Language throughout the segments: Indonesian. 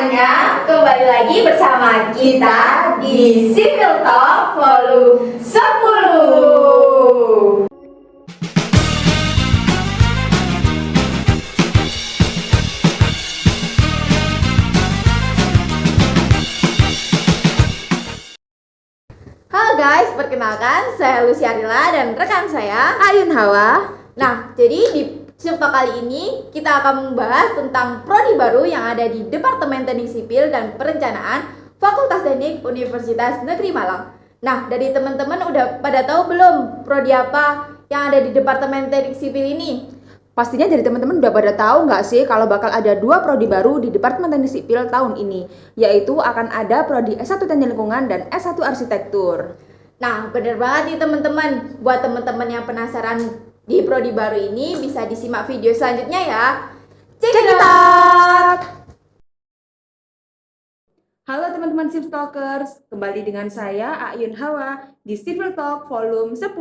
semuanya, kembali lagi bersama kita di Civil Talk Volume 10. Halo guys, perkenalkan saya Lucy Arila dan rekan saya Ayun Hawa. Nah, jadi di Civil Talk kali ini kita akan membahas tentang prodi baru yang ada di Departemen Teknik Sipil dan Perencanaan Fakultas Teknik Universitas Negeri Malang. Nah, dari teman-teman udah pada tahu belum prodi apa yang ada di Departemen Teknik Sipil ini? Pastinya dari teman-teman udah pada tahu nggak sih kalau bakal ada 2 prodi baru di Departemen Teknik Sipil tahun ini, yaitu akan ada prodi S1 Teknik Lingkungan dan S1 Arsitektur. Nah, bener banget nih teman-teman. Buat teman-teman yang penasaran di prodi baru ini bisa disimak video selanjutnya ya. Check it out! Halo teman-teman Civil Talkers, kembali dengan saya Ayun Hawa di Civil Talk Volume 10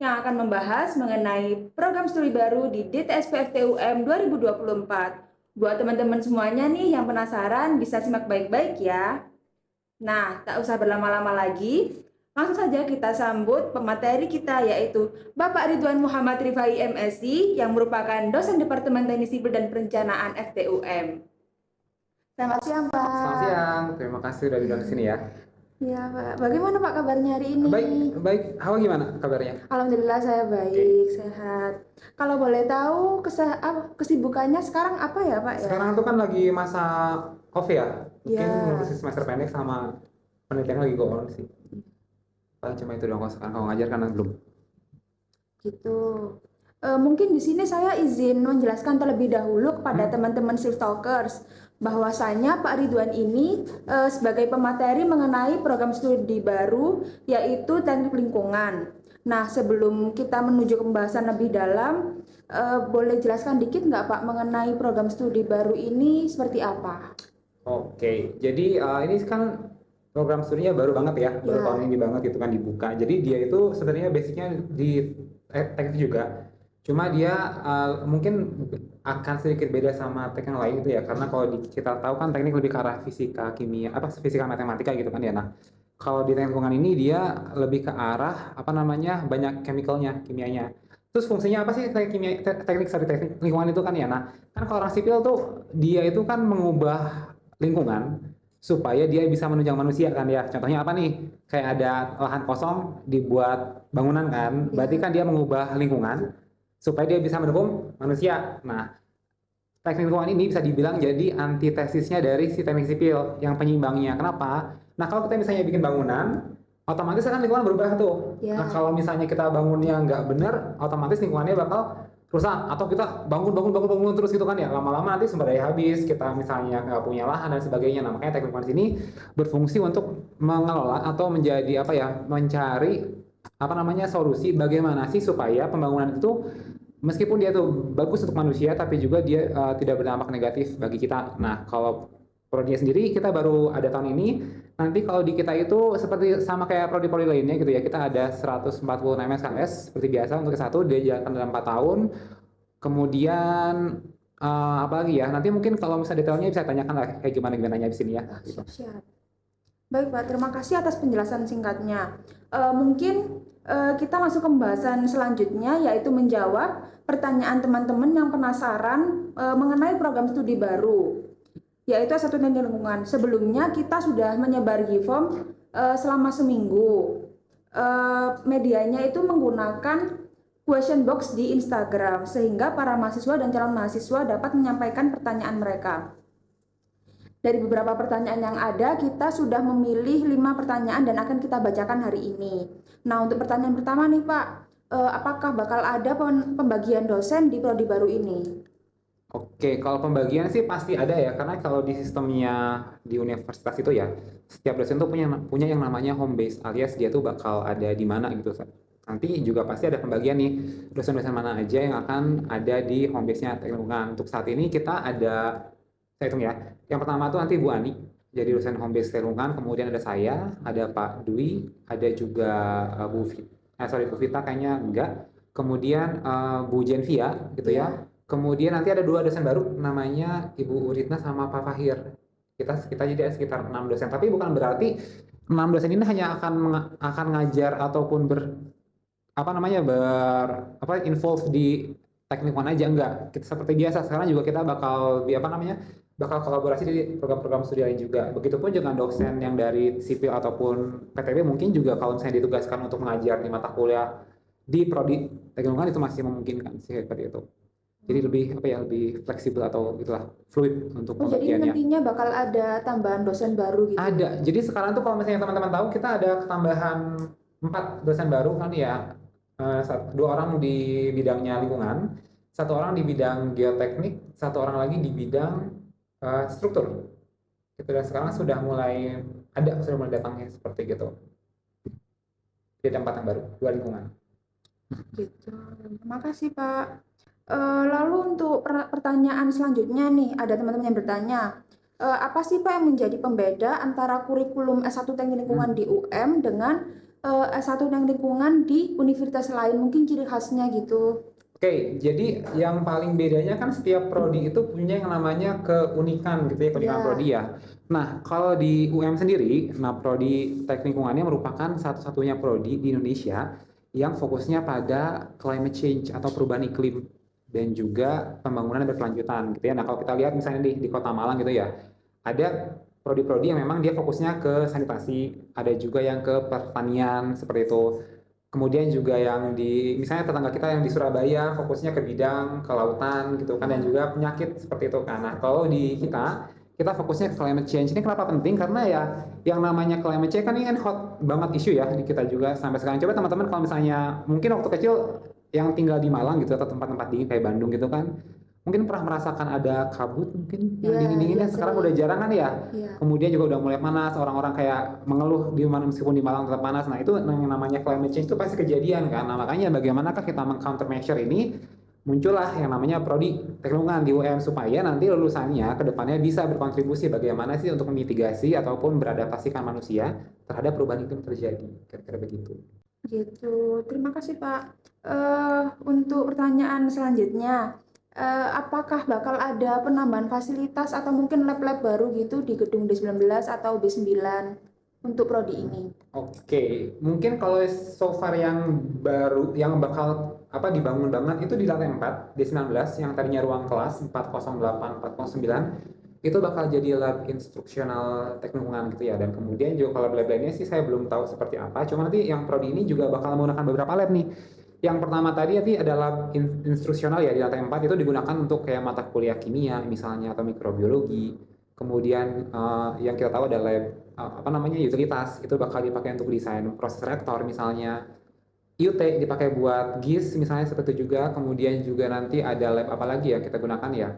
yang akan membahas mengenai program studi baru di DTSP FTUM 2024. Buat teman-teman semuanya nih yang penasaran bisa simak baik-baik ya. Nah, tak usah berlama-lama lagi, langsung saja kita sambut pemateri kita yaitu Bapak Ridwan Muhammad Rifai MSc yang merupakan dosen Departemen Teknik Sipil dan Perencanaan FTUM. Selamat siang Pak. Selamat siang, terima kasih sudah diundang di sini ya. Iya Pak, bagaimana Pak kabarnya hari ini? Baik. Hawa gimana kabarnya? Alhamdulillah saya baik, sehat. Kalau boleh tahu kesibukannya sekarang apa ya Pak ya? Sekarang tuh kan lagi masa COVID ya, mungkin Ya. ngurusin semester pendek sama penelitian lagi go on sih. Paling cuma itu doang, sekarang kalau ngajar kan belum. Gitu. Mungkin di sini saya izin menjelaskan terlebih dahulu kepada teman-teman Civil Talkers bahwasanya Pak Ridwan ini sebagai pemateri mengenai program studi baru yaitu Teknik Lingkungan. Nah, sebelum kita menuju ke pembahasan lebih dalam, boleh jelaskan dikit nggak Pak mengenai program studi baru ini seperti apa? Oke, jadi ini kan program studinya baru banget ya, baru Ya. tahun ini banget gitu kan dibuka. Jadi dia itu sebenarnya basicnya di teknik juga. Cuma dia mungkin akan sedikit beda sama teknik lain gitu ya, karena kalau kita tahu kan teknik lebih ke arah fisika, kimia, fisika matematika gitu kan ya. Nah, kalau di teknik lingkungan ini dia lebih ke arah banyak chemicalnya, kimianya. Terus fungsinya apa sih teknik lingkungan itu kan ya? Nah, kan kalau orang sipil tuh dia itu kan mengubah lingkungan supaya dia bisa menunjang manusia kan ya. Contohnya apa nih? Kayak ada lahan kosong dibuat bangunan kan, berarti kan dia mengubah lingkungan supaya dia bisa mendukung manusia. Nah, teknik lingkungan ini bisa dibilang jadi antitesisnya dari si teknik sipil yang penyeimbangnya. Kenapa? Nah, kalau kita misalnya bikin bangunan, otomatis kan lingkungan berubah tuh. Ya. Nah, kalau misalnya kita bangunnya nggak benar, otomatis lingkungannya bakal rusak. Atau kita bangun terus gitu kan ya. Lama-lama nanti sumber daya habis, kita misalnya nggak punya lahan dan sebagainya. Nah, makanya teknik lingkungan sini berfungsi untuk mengelola atau menjadi mencari solusi bagaimana sih supaya pembangunan itu meskipun dia tuh bagus untuk manusia tapi juga dia tidak berdampak negatif bagi kita. Nah, kalau prodinya sendiri kita baru ada tahun ini. Nanti kalau di kita itu seperti sama kayak prodi-prodi lainnya gitu ya. Kita ada 146 SKS seperti biasa untuk S1 dia dijalankan dalam 4 tahun. Kemudian apa lagi ya? Nanti mungkin kalau misalnya detailnya bisa tanyakan lah kayak gimana di sini ya. Gitu. Siap. Baik Pak, terima kasih atas penjelasan singkatnya. Mungkin kita masuk ke pembahasan selanjutnya yaitu menjawab pertanyaan teman-teman yang penasaran mengenai program studi baru yaitu S1 Teknik Lingkungan. Sebelumnya kita sudah menyebar form selama seminggu. Medianya itu menggunakan question box di Instagram sehingga para mahasiswa dan calon mahasiswa dapat menyampaikan pertanyaan mereka. Dari beberapa pertanyaan yang ada, kita sudah memilih 5 pertanyaan dan akan kita bacakan hari ini. Nah, untuk pertanyaan pertama nih Pak, apakah bakal ada pembagian dosen di prodi baru ini? Oke, kalau pembagian sih pasti ada ya, karena kalau di sistemnya di universitas itu ya, setiap dosen tuh punya yang namanya home base, alias dia tuh bakal ada di mana gitu. Nanti juga pasti ada pembagian nih, dosen-dosen mana aja yang akan ada di home base-nya teknik lingkungan. Untuk saat ini kita ada, saya hitung ya, yang pertama tuh nanti Bu Ani, jadi dosen home base teknik lingkungan, kemudian ada saya, ada Pak Dwi, ada juga Bu Vita kayaknya enggak, kemudian Bu Jenvia gitu ya. Kemudian nanti ada 2 dosen baru namanya Ibu Uritna sama Pak Fahir. kita jadi ada sekitar 6 dosen, tapi bukan berarti 6 dosen ini hanya akan ngajar ataupun involve di teknik lingkungan aja, enggak. Kita seperti biasa sekarang juga kita bakal kolaborasi di program-program studi lain juga. Begitupun dengan dosen yang dari sipil ataupun PTB mungkin juga kalau misalnya ditugaskan untuk mengajar di mata kuliah di prodi teknik lingkungan itu masih memungkinkan sih seperti itu. Jadi lebih fleksibel atau itulah fluid untuk Oh, jadi pembagiannya. nantinya bakal ada tambahan dosen baru gitu. Ada. Jadi sekarang tuh kalau misalnya teman-teman tahu kita ada tambahan 4 dosen baru kan ya. 2 orang di bidangnya lingkungan, 1 orang di bidang geoteknik, 1 orang lagi di bidang struktur. Gitu, dan sekarang sudah mulai datangnya seperti gitu. Jadi ada 4 yang baru, 2 lingkungan. Gitu. Terima kasih Pak. Lalu untuk pertanyaan selanjutnya nih, ada teman-teman yang bertanya, apa sih Pak yang menjadi pembeda antara kurikulum S1 Teknik Lingkungan di UM dengan S1 Teknik Lingkungan di universitas lain? Mungkin ciri khasnya gitu. Oke, jadi yang paling bedanya kan setiap prodi itu punya yang namanya keunikan gitu ya, keunikan Ya. prodi ya. Nah, kalau di UM sendiri, prodi teknik lingkungannya merupakan satu-satunya prodi di Indonesia yang fokusnya pada climate change atau perubahan iklim dan juga pembangunan yang berkelanjutan gitu ya. Nah, kalau kita lihat misalnya di Kota Malang gitu ya, ada prodi-prodi yang memang dia fokusnya ke sanitasi, ada juga yang ke pertanian seperti itu. Kemudian juga yang di misalnya tetangga kita yang di Surabaya fokusnya ke bidang kelautan gitu kan, dan juga penyakit seperti itu kan. Nah, kalau di kita fokusnya ke climate change. Ini kenapa penting? Karena ya yang namanya climate change kan ini kan hot banget isu ya di kita juga sampai sekarang. Coba teman-teman kalau misalnya mungkin waktu kecil yang tinggal di Malang gitu atau tempat-tempat dingin kayak Bandung gitu kan, mungkin pernah merasakan ada kabut mungkin yang Iya, dingin-dingin iya, ya. Sekarang sering. udah jarang kan ya. Iya. Kemudian juga udah mulai panas, orang-orang kayak mengeluh di mana meskipun di Malang tetap panas. Nah, itu yang namanya climate change itu pasti kejadian kan. Nah, makanya bagaimanakah kita meng-countermeasure ini? Muncullah yang namanya prodi teknik lingkungan di UM supaya nanti lulusannya ke depannya bisa berkontribusi bagaimana sih untuk memitigasi ataupun beradaptasikan manusia terhadap perubahan iklim terjadi. Kira-kira begitu. Gitu. Terima kasih Pak. Untuk pertanyaan selanjutnya, apakah bakal ada penambahan fasilitas atau mungkin lab-lab baru gitu di gedung D19 atau B9 untuk prodi ini? Oke, mungkin kalau so far yang baru yang bakal dibangun banget itu di lantai 4 D19 yang tadinya ruang kelas 408 409 itu bakal jadi lab instruksional teknik lingkungan gitu ya. Dan kemudian juga kalau lab lainnya sih saya belum tahu seperti apa, cuma nanti yang prodi ini juga bakal menggunakan beberapa lab nih. Yang pertama tadi nanti ada lab instruksional ya di lantai 4, itu digunakan untuk kayak mata kuliah kimia misalnya atau mikrobiologi. Kemudian yang kita tahu ada lab utilitas, itu bakal dipakai untuk desain proses reaktor misalnya. IUT dipakai buat GIS misalnya seperti itu juga. Kemudian juga nanti ada lab apa lagi ya kita gunakan ya,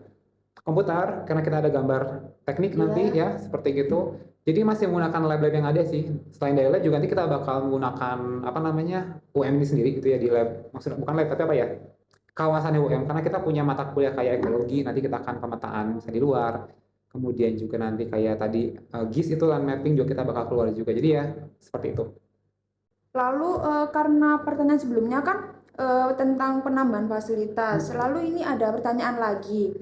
komputer karena kita ada gambar teknik nanti ya seperti gitu. Jadi masih menggunakan lab-lab yang ada sih. Selain dari lab juga nanti kita bakal menggunakan UM ini sendiri gitu ya di lab, maksudnya bukan lab tapi kawasan UM, karena kita punya mata kuliah kayak ekologi, nanti kita akan pemetaan misalnya di luar. Kemudian juga nanti kayak tadi GIS itu land mapping juga kita bakal keluar juga. Jadi ya seperti itu. Lalu karena pertanyaan sebelumnya kan tentang penambahan fasilitas, lalu ini ada pertanyaan lagi,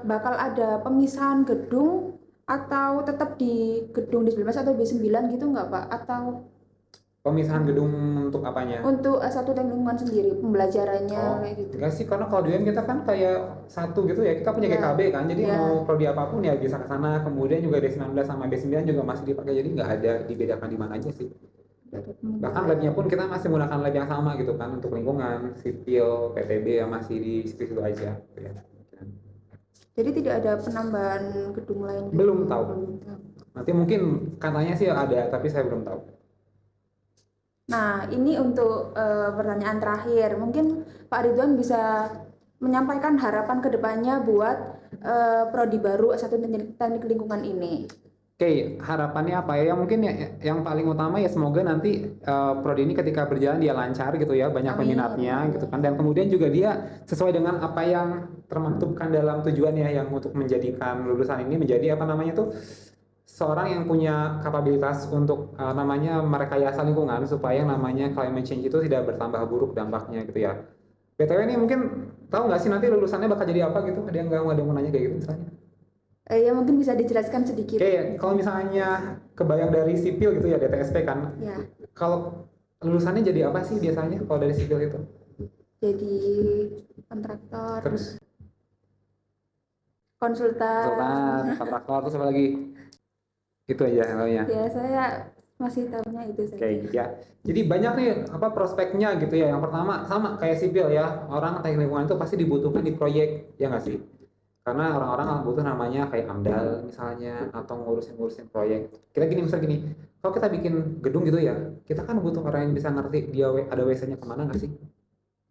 bakal ada pemisahan gedung atau tetap di gedung D19 atau B9 gitu nggak Pak? Atau Pemisahan gedung untuk apanya? untuk S1 Teknik Lingkungan sendiri pembelajarannya kayak gitu? Enggak sih, karena kalau di UM kita kan kayak satu gitu ya, kita punya Iya. GKB kan, jadi Iya. mau prodi apapun ya bisa ke sana. Kemudian juga D19 sama B9 juga masih dipakai, jadi nggak ada dibedakan di mana aja sih. Bahkan labnya pun kita masih menggunakan lab yang sama gitu kan, untuk lingkungan, sipil, PTB yang masih di situ-situ aja gitu ya. Jadi tidak ada penambahan gedung lain? Belum tahu. Belum tahu. Nanti mungkin katanya sih ada, tapi saya belum tahu. Nah, ini untuk pertanyaan terakhir. Mungkin Pak Ridwan bisa menyampaikan harapan ke depannya buat prodi baru S1 Teknik Lingkungan ini. Oke, harapannya apa ya? Mungkin ya, yang paling utama ya semoga nanti prodi ini ketika berjalan dia lancar gitu ya, banyak Amin. peminatnya gitu kan, dan kemudian juga dia sesuai dengan apa yang termaktubkan dalam tujuannya, yang untuk menjadikan lulusan ini menjadi seorang yang punya kapabilitas untuk merekayasa lingkungan supaya namanya climate change itu tidak bertambah buruk dampaknya gitu ya. BTW ini mungkin tahu nggak sih nanti lulusannya bakal jadi apa gitu? Ada yang nggak mau nanya kayak gitu misalnya? Ya mungkin bisa dijelaskan sedikit. Oke, kalau misalnya kebayang dari sipil gitu ya, DTSP kan, Ya, kalau lulusannya jadi apa sih biasanya kalau dari sipil itu? jadi kontraktor, Terus konsultan. konsultan, kontraktor, terus apa lagi? Itu aja namanya. Ya, saya masih tahunya itu saja. Kayak gitu ya. Jadi banyak nih apa prospeknya gitu ya. Yang pertama sama kayak sipil ya, orang teknik lingkungan itu pasti dibutuhkan di proyek, ya nggak sih? Karena orang-orang butuh namanya kayak AMDAL misalnya atau ngurusin proyek. Kita gini misal gini, kalau kita bikin gedung gitu ya, kita kan butuh orang yang bisa ngerti dia ada WC-nya kemana nggak sih?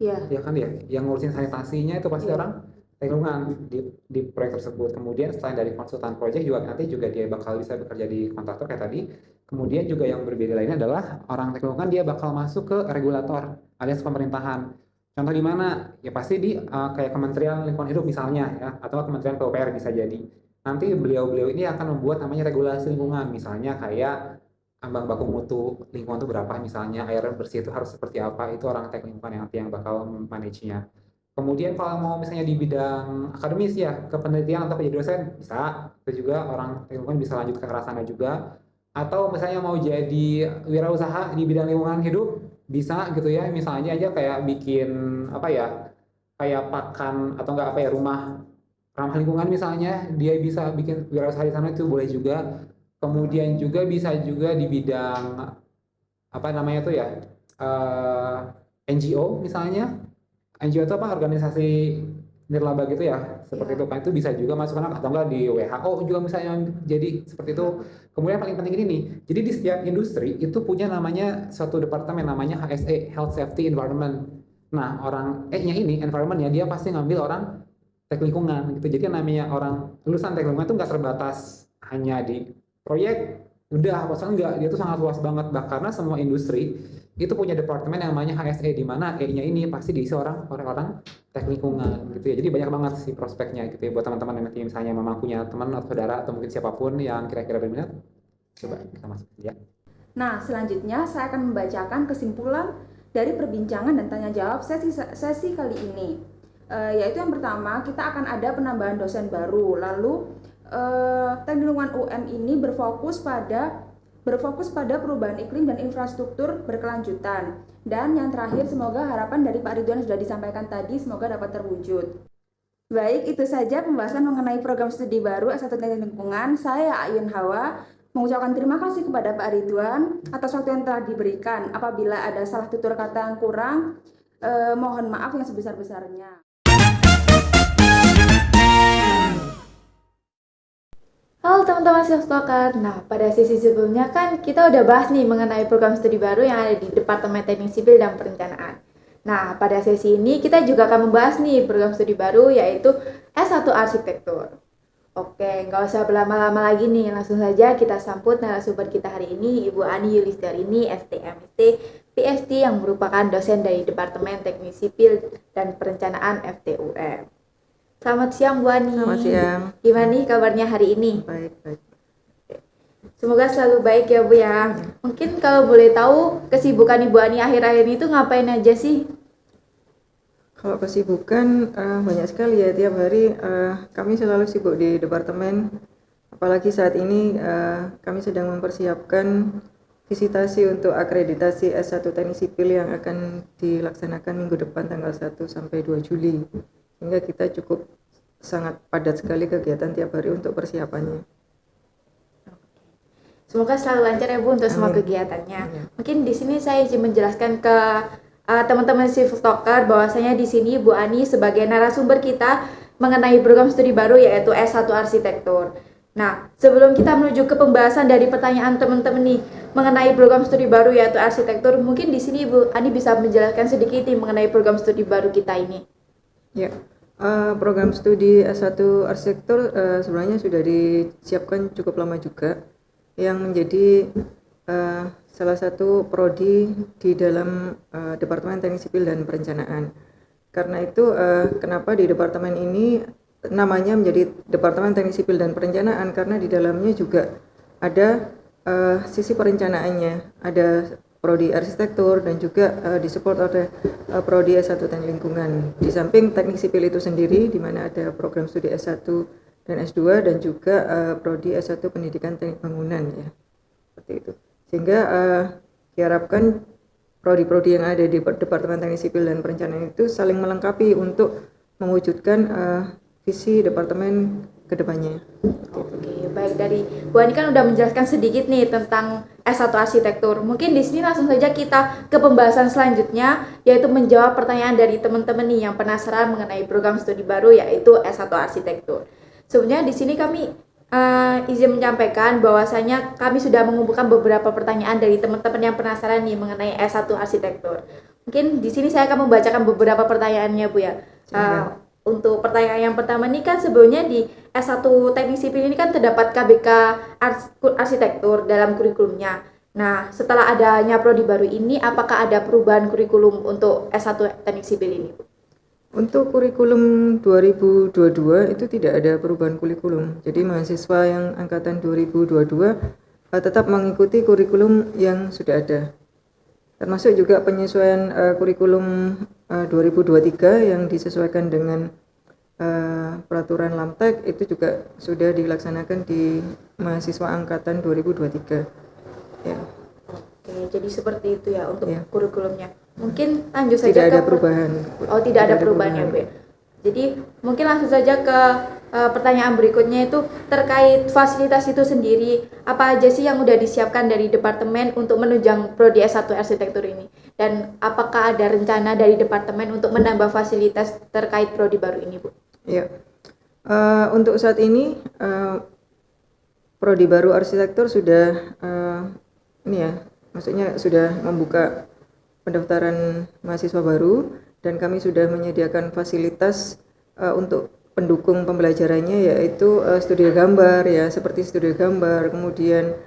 Ya, Ya kan ya, yang ngurusin sanitasinya itu pasti Iya. orang lingkungan di proyek tersebut. Kemudian selain dari konsultan proyek juga nanti juga dia bakal bisa bekerja di kontraktor kayak tadi. Kemudian juga yang berbeda lainnya adalah orang lingkungan dia bakal masuk ke regulator alias pemerintahan. Contoh di mana? Ya pasti di kayak Kementerian Lingkungan Hidup misalnya ya, atau Kementerian PUPR bisa jadi. Nanti beliau-beliau ini akan membuat namanya regulasi lingkungan, misalnya kayak ambang baku mutu lingkungan itu berapa, misalnya air bersih itu harus seperti apa, itu orang teknik lingkungan yang nanti yang bakal manage-nya. Kemudian kalau mau misalnya di bidang akademis ya, ke penelitian atau ke jadi dosen bisa, itu juga orang teknik lingkungan bisa lanjut ke arah sana juga. Atau misalnya mau jadi wirausaha di bidang lingkungan hidup bisa gitu ya, misalnya aja kayak bikin apa ya, kayak pakan atau enggak apa ya, rumah ramah lingkungan misalnya, dia bisa bikin wirausaha di sana itu boleh juga. Kemudian juga bisa juga di bidang apa namanya tuh ya, eh, NGO misalnya. NGO itu apa, organisasi nirlaba gitu ya, seperti Ya. itu kan, itu bisa juga masuk kan, atau enggak di WHO juga misalnya jadi seperti itu. Kemudian paling penting ini nih, jadi di setiap industri itu punya namanya suatu departemen namanya HSE, Health Safety Environment. Nah orang E-nya ini environment ya, dia pasti ngambil orang teknik lingkungan gitu. Jadi namanya orang lulusan teknik lingkungan itu nggak terbatas hanya di proyek udah, apa enggak, dia tuh sangat luas banget. Karena semua industri itu punya departemen yang namanya HSE, di mana E-nya ini pasti diisi orang-orang teknik lingkungan gitu ya. Jadi banyak banget sih prospeknya gitu ya, buat teman-teman yang nanti misalnya memang punya teman atau saudara atau mungkin siapapun yang kira-kira berminat, coba kita masuk ya. Nah, selanjutnya saya akan membacakan kesimpulan dari perbincangan dan tanya jawab sesi kali ini. Yaitu yang pertama, kita akan ada penambahan dosen baru. Lalu teknik lingkungan UM ini berfokus pada perubahan iklim dan infrastruktur berkelanjutan. Dan yang terakhir, semoga harapan dari Pak Ridwan yang sudah disampaikan tadi semoga dapat terwujud. Baik, itu saja pembahasan mengenai program studi baru S1 Teknik Lingkungan. Saya Ayun Hawa mengucapkan terima kasih kepada Pak Ridwan atas waktu yang telah diberikan. Apabila ada salah tutur kata yang kurang, mohon maaf yang sebesar-besarnya. Halo teman-teman Silstoker. Nah, pada sesi sebelumnya kan kita udah bahas nih mengenai program studi baru yang ada di Departemen Teknik Sipil dan Perencanaan. Nah, pada sesi ini kita juga akan membahas nih program studi baru yaitu S1 Arsitektur. Oke, nggak usah berlama-lama lagi nih, langsung saja kita sambut narasumber kita hari ini, Ibu Ani Yulistiarini, STMST, PhD yang merupakan dosen dari Departemen Teknik Sipil dan Perencanaan FTUM. Selamat siang Bu Ani. Selamat siang. Gimana nih kabarnya hari ini? Baik. Semoga selalu baik ya Bu ya. Mungkin kalau boleh tahu kesibukan Ibu Ani akhir-akhir ini tuh ngapain aja sih? Kalau kesibukan banyak sekali ya, tiap hari kami selalu sibuk di departemen. Apalagi saat ini kami sedang mempersiapkan visitasi untuk akreditasi S1 Teknik Sipil yang akan dilaksanakan minggu depan tanggal 1 sampai 2 Juli. Sehingga kita cukup sangat padat sekali kegiatan tiap hari untuk persiapannya. Semoga selalu lancar ya Bu untuk semua Amin. kegiatannya. Amin. Mungkin di sini saya izin menjelaskan ke teman-teman Silstoker bahwasanya di sini Bu Ani sebagai narasumber kita mengenai program studi baru yaitu S1 Arsitektur. Nah, sebelum kita menuju ke pembahasan dari pertanyaan teman-teman nih mengenai program studi baru yaitu arsitektur, mungkin di sini Bu Ani bisa menjelaskan sedikit nih mengenai program studi baru kita ini. Ya, program studi S1 Arsitektur sebenarnya sudah disiapkan cukup lama juga, yang menjadi salah satu prodi di dalam Departemen Teknik Sipil dan Perencanaan. Karena itu kenapa di departemen ini namanya menjadi Departemen Teknik Sipil dan Perencanaan, karena di dalamnya juga ada sisi perencanaannya, ada prodi arsitektur dan juga disupport oleh prodi S1 Teknik Lingkungan. Di samping teknik sipil itu sendiri, di mana ada program studi S1 dan S2 dan juga prodi S1 Pendidikan Teknik Bangunan ya. Seperti itu. Sehingga diharapkan prodi-prodi yang ada di Departemen Teknik Sipil dan Perencanaan itu saling melengkapi untuk mewujudkan visi departemen ke depannya. Oke, baik, dari Bu Ani kan udah menjelaskan sedikit nih tentang S1 Arsitektur. Mungkin di sini langsung saja kita ke pembahasan selanjutnya, yaitu menjawab pertanyaan dari teman-teman nih yang penasaran mengenai program studi baru yaitu S1 Arsitektur. Sebenarnya di sini kami izin menyampaikan bahwasanya kami sudah mengumpulkan beberapa pertanyaan dari teman-teman yang penasaran nih mengenai S1 Arsitektur. Mungkin di sini saya akan membacakan beberapa pertanyaannya, Bu ya. Untuk pertanyaan yang pertama ini kan sebelumnya di S1 Teknik Sipil ini kan terdapat KBK Arsitektur dalam kurikulumnya. Nah, setelah adanya prodi baru ini, apakah ada perubahan kurikulum untuk S1 Teknik Sipil ini, Bu? Untuk kurikulum 2022 itu tidak ada perubahan kurikulum. Jadi mahasiswa yang angkatan 2022 tetap mengikuti kurikulum yang sudah ada. Termasuk juga penyesuaian kurikulum 2023 yang disesuaikan dengan peraturan Lamtek itu juga sudah dilaksanakan di mahasiswa angkatan 2023. Ya. Oke, jadi seperti itu ya untuk Ya. kurikulumnya. Mungkin lanjut saja Tidak ada ke perubahan. Oh, tidak ada perubahan ya, Bu ya. Jadi mungkin langsung saja ke pertanyaan berikutnya, itu terkait fasilitas itu sendiri. Apa aja sih yang udah disiapkan dari departemen untuk menunjang prodi S1 Arsitektur ini? Dan apakah ada rencana dari departemen untuk menambah fasilitas terkait prodi baru ini, Bu? Ya. Untuk saat ini prodi baru arsitektur sudah ini ya, maksudnya sudah membuka pendaftaran mahasiswa baru dan kami sudah menyediakan fasilitas untuk pendukung pembelajarannya, yaitu studio gambar ya, seperti studio gambar, kemudian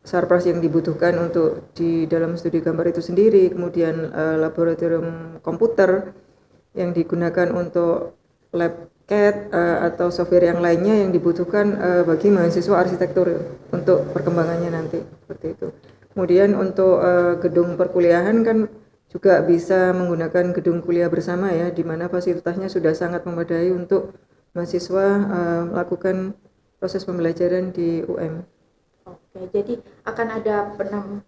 sarpras yang dibutuhkan untuk di dalam studio gambar itu sendiri, kemudian laboratorium komputer yang digunakan untuk lab CAD atau software yang lainnya yang dibutuhkan bagi mahasiswa arsitektur untuk perkembangannya nanti, seperti itu. Kemudian untuk gedung perkuliahan kan juga bisa menggunakan gedung kuliah bersama ya, di mana fasilitasnya sudah sangat memadai untuk mahasiswa melakukan proses pembelajaran di UM. Oke, jadi akan ada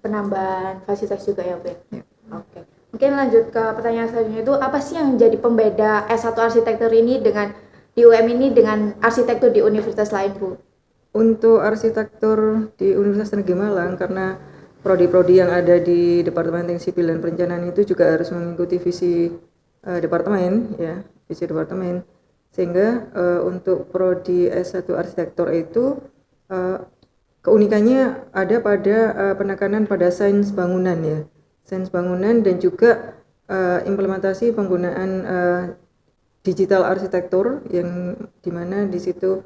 penambahan fasilitas juga ya, Bu? Ya. Oke. Mungkin lanjut ke pertanyaan selanjutnya, itu apa sih yang jadi pembeda S1 Arsitektur ini dengan di UM ini dengan arsitektur di universitas lain, Bu? Untuk arsitektur di Universitas Negeri Malang, karena prodi-prodi yang ada di Departemen Teknik Sipil dan Perencanaan itu juga harus mengikuti visi departemen ya, visi departemen, sehingga untuk prodi S1 Arsitektur itu keunikannya ada pada penekanan pada sains bangunan ya, sains bangunan dan juga implementasi penggunaan digital arsitektur yang dimana di situ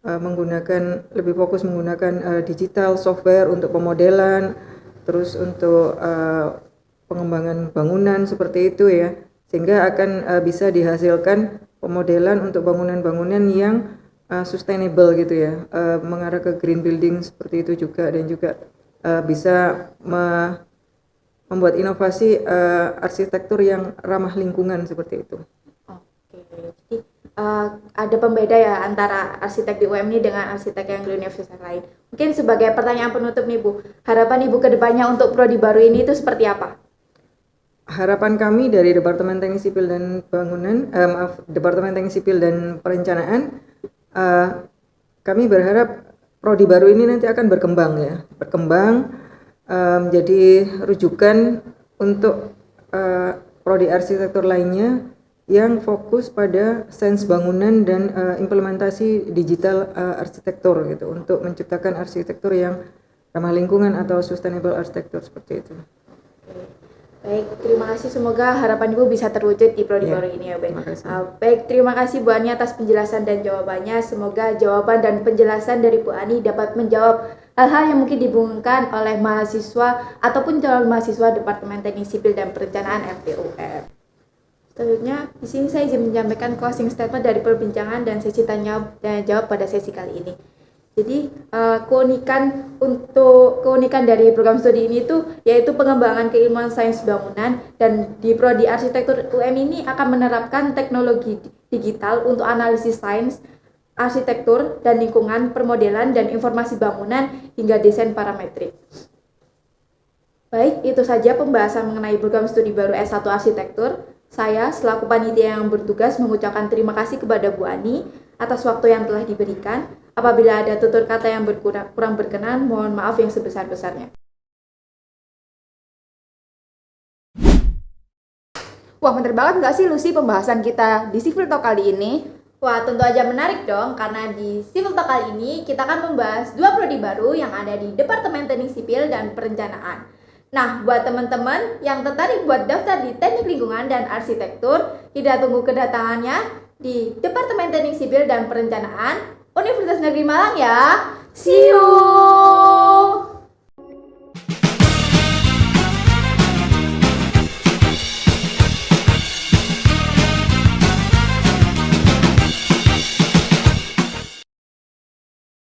menggunakan lebih fokus menggunakan digital software untuk pemodelan, terus untuk pengembangan bangunan seperti itu ya, sehingga akan bisa dihasilkan pemodelan untuk bangunan-bangunan yang sustainable gitu ya, mengarah ke green building seperti itu juga, dan juga bisa membuat inovasi arsitektur yang ramah lingkungan seperti itu. Oke, jadi ada pembeda ya antara arsitek di UM ini dengan arsitek yang di universitas lain. Mungkin sebagai pertanyaan penutup nih, Bu, harapan Ibu ke depannya untuk prodi baru ini itu seperti apa? Harapan kami dari Departemen Teknik Sipil dan Bangunan, Departemen Teknik Sipil dan Perencanaan, kami berharap prodi baru ini nanti akan berkembang ya, menjadi rujukan untuk prodi arsitektur lainnya yang fokus pada sains bangunan dan implementasi digital arsitektur gitu, untuk menciptakan arsitektur yang ramah lingkungan atau sustainable arsitektur seperti itu. Baik, terima kasih. Semoga harapan Ibu bisa terwujud di prodi baru ini ya, Bu. Baik, terima kasih Bu Ani atas penjelasan dan jawabannya. Semoga jawaban dan penjelasan dari Bu Ani dapat menjawab hal-hal yang mungkin dibingungkan oleh mahasiswa ataupun calon mahasiswa Departemen Teknik Sipil dan Perencanaan FTUM. Selanjutnya, di sini saya izin menyampaikan closing statement dari perbincangan dan sesi tanya dan jawab pada sesi kali ini. Jadi keunikan dari program studi ini itu yaitu pengembangan keilmuan sains bangunan, dan di prodi arsitektur UM ini akan menerapkan teknologi digital untuk analisis sains arsitektur dan lingkungan, permodelan dan informasi bangunan, hingga desain parametrik. Baik, itu saja pembahasan mengenai program studi baru S1 Arsitektur. Saya selaku panitia yang bertugas mengucapkan terima kasih kepada Bu Ani atas waktu yang telah diberikan. Apabila ada tutur kata yang kurang berkenan, mohon maaf yang sebesar-besarnya. Wah, bener banget nggak sih Lucy pembahasan kita di Civil Talk kali ini? Wah, tentu aja menarik dong, karena di Civil Talk kali ini kita akan membahas 2 prodi baru yang ada di Departemen Teknik Sipil dan Perencanaan. Nah, buat teman-teman yang tertarik buat daftar di Teknik Lingkungan dan Arsitektur, tidak tunggu kedatangannya di Departemen Teknik Sipil dan Perencanaan Universitas Negeri Malang ya. See you!